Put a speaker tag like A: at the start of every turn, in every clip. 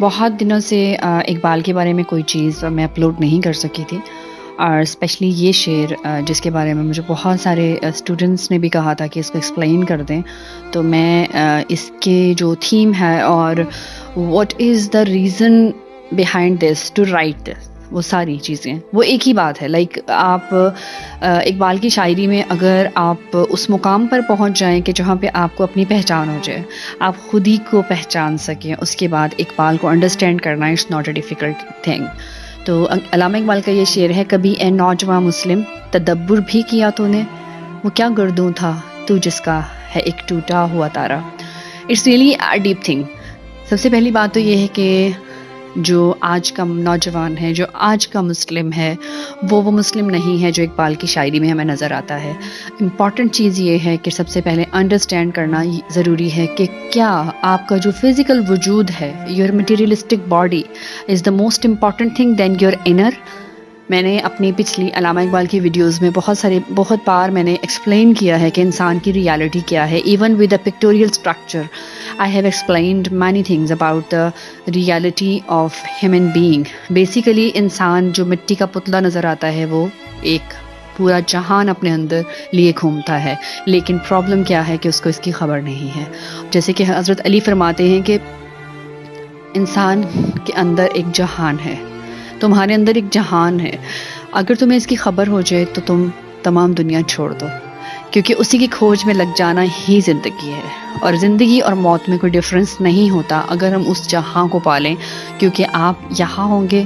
A: بہت دنوں سے اقبال کے بارے میں کوئی چیز میں اپلوڈ نہیں کر سکی تھی، اور اسپیشلی یہ شعر جس کے بارے میں مجھے بہت سارے اسٹوڈنٹس نے بھی کہا تھا کہ اس کو ایکسپلین کر دیں، تو میں اس کے جو تھیم ہے اور what is the reason behind this to write this, وہ ساری چیزیں وہ ایک ہی بات ہے. لائک آپ اقبال کی شاعری میں اگر آپ اس مقام پر پہنچ جائیں کہ جہاں پہ آپ کو اپنی پہچان ہو جائے، آپ خود ہی کو پہچان سکیں، اس کے بعد اقبال کو انڈرسٹینڈ کرنا it's not a difficult thing. تو علامہ اقبال کا یہ شعر ہے: کبھی اے نوجواں مسلم تدبر بھی کیا تو نے، وہ کیا گردوں تھا تو جس کا ہے ایک ٹوٹا ہوا تارا. It's really a deep thing. سب سے پہلی بات تو یہ ہے کہ جو آج کا نوجوان ہے، جو آج کا مسلم ہے، وہ مسلم نہیں ہے جو اقبال کی شاعری میں ہمیں نظر آتا ہے. امپورٹنٹ چیز یہ ہے کہ سب سے پہلے انڈرسٹینڈ کرنا ضروری ہے کہ کیا آپ کا جو فزیکل وجود ہے، your materialistic body is the most important thing then your inner. میں نے اپنی پچھلی علامہ اقبال کی ویڈیوز میں بہت بار میں نے ایکسپلین کیا ہے کہ انسان کی ریالٹی کیا ہے. Even with a pictorial structure I have explained many things about the reality of human being. Basically انسان جو مٹی کا پتلا نظر آتا ہے، وہ ایک پورا جہان اپنے اندر لیے گھومتا ہے، لیکن پرابلم کیا ہے کہ اس کو اس کی خبر نہیں ہے. جیسے کہ حضرت علی فرماتے ہیں کہ انسان کے اندر ایک جہان ہے، تمہارے اندر ایک جہان ہے، اگر تمہیں اس کی خبر ہو جائے تو تم تمام دنیا چھوڑ دو، کیونکہ اسی کی کھوج میں لگ جانا ہی زندگی ہے. اور زندگی اور موت میں کوئی ڈفرنس نہیں ہوتا اگر ہم اس جہاں کو پالیں، کیونکہ آپ یہاں ہوں گے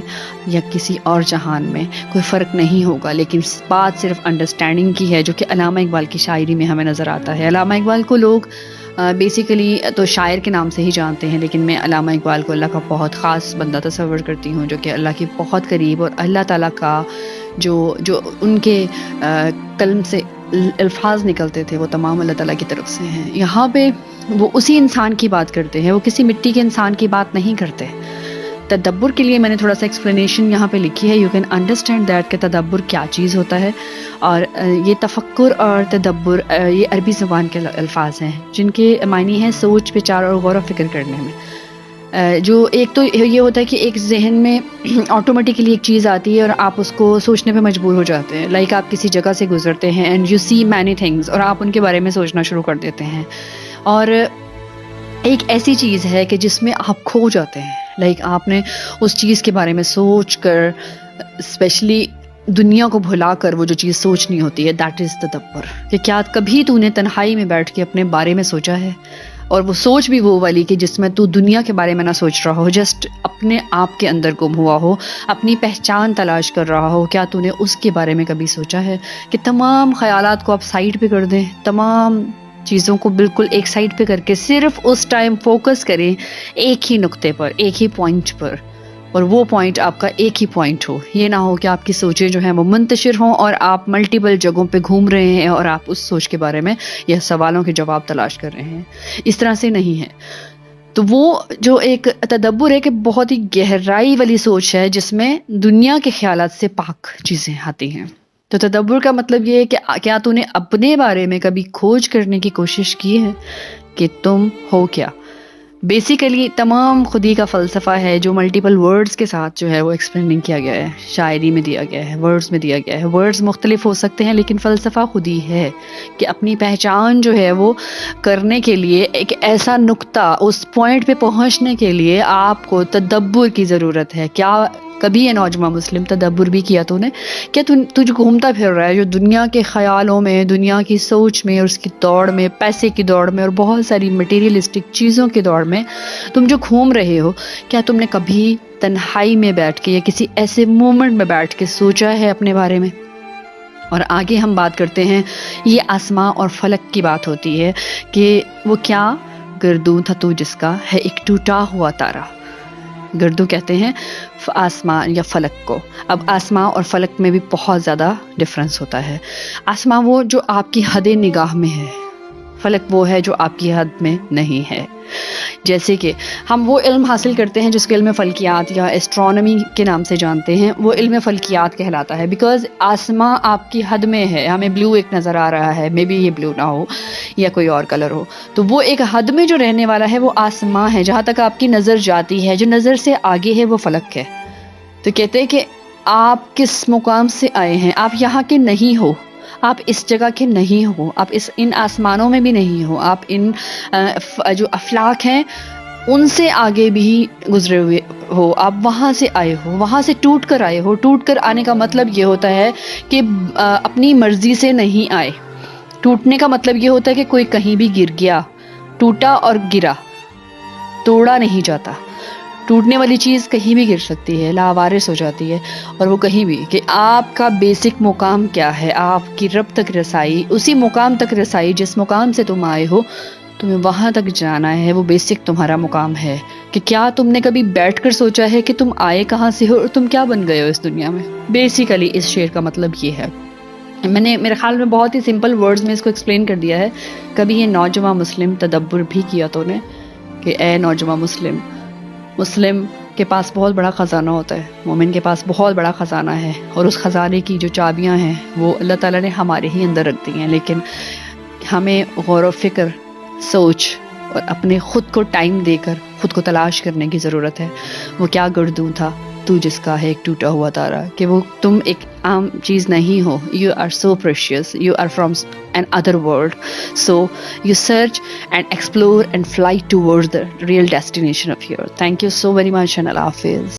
A: یا کسی اور جہان میں کوئی فرق نہیں ہوگا. لیکن بات صرف انڈرسٹینڈنگ کی ہے، جو کہ علامہ اقبال کی شاعری میں ہمیں نظر آتا ہے. علامہ اقبال کو لوگ بیسیکلی تو شاعر کے نام سے ہی جانتے ہیں، لیکن میں علامہ اقبال کو اللہ کا بہت خاص بندہ تصور کرتی ہوں، جو کہ اللہ کے بہت قریب، اور اللہ تعالیٰ کا جو ان کے قلم سے الفاظ نکلتے تھے وہ تمام اللہ تعالیٰ کی طرف سے ہیں. یہاں پہ وہ اسی انسان کی بات کرتے ہیں، وہ کسی مٹی کے انسان کی بات نہیں کرتے. تدبر کے لیے میں نے تھوڑا سا ایکسپلینیشن یہاں پہ لکھی ہے. یو کین انڈرسٹینڈ دیٹ کہ تدبر کیا چیز ہوتا ہے. اور یہ تفکر اور تدبر یہ عربی زبان کے الفاظ ہیں جن کے معنی ہیں سوچ، وچار اور غور و فکر کرنے میں. جو ایک تو یہ ہوتا ہے کہ ایک ذہن میں آٹومیٹکلی ایک چیز آتی ہے اور آپ اس کو سوچنے پہ مجبور ہو جاتے ہیں. لائک آپ کسی جگہ سے گزرتے ہیں and you see many things, اور آپ ان کے بارے میں سوچنا شروع کر دیتے ہیں. اور ایک ایسی چیز ہے کہ جس میں آپ کھو جاتے ہیں. لائک آپ نے اس چیز کے بارے میں سوچ کر، اسپیشلی دنیا کو بھلا کر وہ جو چیز سوچنی ہوتی ہے، دیٹ از تدبر. کہ کیا کبھی تو نے تنہائی میں بیٹھ کے اپنے بارے میں سوچا ہے؟ اور وہ سوچ بھی وہ والی کہ جس میں تو دنیا کے بارے میں نہ سوچ رہا ہو، جسٹ اپنے آپ کے اندر گم ہوا ہو، اپنی پہچان تلاش کر رہا ہو. کیا تو نے اس کے بارے میں کبھی سوچا ہے کہ تمام خیالات کو آپ سائڈ پہ کر دیں، تمام چیزوں کو بالکل ایک سائڈ پہ کر کے صرف اس ٹائم فوکس کریں ایک ہی نقطے پر، ایک ہی پوائنٹ پر، اور وہ پوائنٹ آپ کا ایک ہی پوائنٹ ہو. یہ نہ ہو کہ آپ کی سوچیں جو ہیں وہ منتشر ہوں اور آپ ملٹیپل جگہوں پہ گھوم رہے ہیں اور آپ اس سوچ کے بارے میں یا سوالوں کے جواب تلاش کر رہے ہیں. اس طرح سے نہیں ہے. تو وہ جو ایک تدبر ہے کہ بہت ہی گہرائی والی سوچ ہے جس میں دنیا کے خیالات سے پاک چیزیں آتی ہیں. تو تدبر کا مطلب یہ ہے کہ کیا تو نے اپنے بارے میں کبھی کھوج کرنے کی کوشش کی ہے کہ تم ہو کیا. بیسیکلی تمام خودی کا فلسفہ ہے جو ملٹیپل ورڈز کے ساتھ جو ہے وہ ایکسپلیننگ کیا گیا ہے، شاعری میں دیا گیا ہے، ورڈز میں دیا گیا ہے. ورڈز مختلف ہو سکتے ہیں لیکن فلسفہ خود ہی ہے کہ اپنی پہچان جو ہے وہ کرنے کے لیے ایک ایسا نقطہ، اس پوائنٹ پہ پہنچنے کے لیے آپ کو تدبر کی ضرورت ہے. کیا کبھی یہ نوجوان مسلم تدبر بھی کیا تو نے؟ کیا تجھ گھومتا پھر رہا ہے جو دنیا کے خیالوں میں، دنیا کی سوچ میں، اور اس کی دوڑ میں، پیسے کی دوڑ میں اور بہت ساری مٹیریلسٹک چیزوں کی دوڑ میں تم جو گھوم رہے ہو، کیا تم نے کبھی تنہائی میں بیٹھ کے یا کسی ایسے مومنٹ میں بیٹھ کے سوچا ہے اپنے بارے میں؟ اور آگے ہم بات کرتے ہیں، یہ آسماں اور فلک کی بات ہوتی ہے کہ وہ کیا گردوں تھا تو جس کا ہے ایک ٹوٹا ہوا تارا. گردوں کہتے ہیں آسمان یا فلک کو. اب آسمان اور فلک میں بھی بہت زیادہ ڈفرنس ہوتا ہے. آسمان وہ جو آپ کی حد نگاہ میں ہے، فلک وہ ہے جو آپ کی حد میں نہیں ہے. جیسے کہ ہم وہ علم حاصل کرتے ہیں جس کو علم فلکیات یا ایسٹرونومی کے نام سے جانتے ہیں، وہ علم فلکیات کہلاتا ہے، بیکاز آسماں آپ کی حد میں ہے، ہمیں بلو ایک نظر آ رہا ہے، مے بی یہ بلو نہ ہو یا کوئی اور کلر ہو، تو وہ ایک حد میں جو رہنے والا ہے وہ آسماں ہے، جہاں تک آپ کی نظر جاتی ہے، جو نظر سے آگے ہے وہ فلک ہے۔ تو کہتے ہیں کہ آپ کس مقام سے آئے ہیں، آپ یہاں کے نہیں ہو، آپ اس جگہ کے نہیں ہو، آپ ان آسمانوں میں بھی نہیں ہو، آپ ان جو افلاک ہیں ان سے آگے بھی گزرے ہوئے ہو، آپ وہاں سے آئے ہو، وہاں سے ٹوٹ کر آئے ہو۔ ٹوٹ کر آنے کا مطلب یہ ہوتا ہے کہ اپنی مرضی سے نہیں آئے۔ ٹوٹنے کا مطلب یہ ہوتا ہے کہ کوئی کہیں بھی گر گیا، ٹوٹا اور گرا، توڑا نہیں جاتا۔ ٹوٹنے والی چیز کہیں بھی گر سکتی ہے، لاوارث ہو جاتی ہے، اور وہ کہیں بھی، کہ آپ کا بیسک مقام کیا ہے، آپ کی رب تک رسائی، اسی مقام تک رسائی جس مقام سے تم آئے ہو، تمہیں وہاں تک جانا ہے، وہ بیسک تمہارا مقام ہے۔ کہ کیا تم نے کبھی بیٹھ کر سوچا ہے کہ تم آئے کہاں سے ہو اور تم کیا بن گئے ہو اس دنیا میں؟ بیسیکلی اس شعر کا مطلب یہ ہے۔ میں نے میرے خیال میں بہت ہی سمپل ورڈز میں اس کو ایکسپلین کر دیا ہے۔ کبھی یہ نوجوان مسلم تدبر بھی کیا تو نے کہ اے نوجوان مسلم کے پاس بہت بڑا خزانہ ہوتا ہے، مومن کے پاس بہت بڑا خزانہ ہے، اور اس خزانے کی جو چابیاں ہیں وہ اللہ تعالیٰ نے ہمارے ہی اندر رکھ دی ہیں، لیکن ہمیں غور و فکر، سوچ اور اپنے خود کو ٹائم دے کر خود کو تلاش کرنے کی ضرورت ہے۔ وہ کیا گردوں تھا تو جس کا ہے ایک ٹوٹا ہوا تارا، کہ وہ تم ایک عام چیز نہیں ہو، you are so precious, you are from another world, so you search and explore and fly toward the real destination of your. Thank you so very much اینڈ اللہ حافظ۔